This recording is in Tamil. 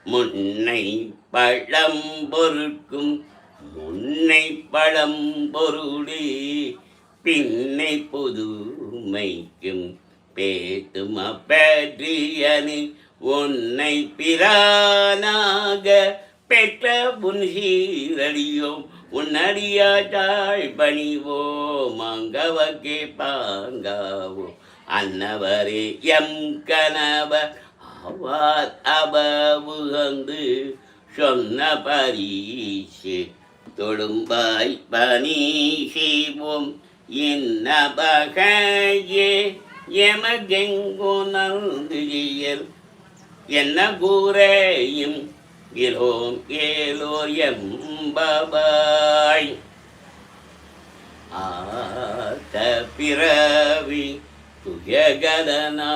முன்னை பழம் பொருட்கும் முன்னை பழம் பொருளே பின்னை புதுமைக்கும் பேத்தும் அப்பற்றியனு உன்னை பிரானாக பெற்ற உன் சீரடியோம் உன்னடியாட்டாள் பணிவோம் அங்கவகே பாங்காவோ அன்னவரே எம் கணவர் ஆவார் அபவுகந்து சொன்ன பரீஷே தொடும்பாய் பணி செய்வோம் என்ன பகையே எமகெங்குணர்ந்தியல் என்ன கூரையும் இலோம் ஏலோர் எம்பபாய் ஆத்த பிறவி துயகலனா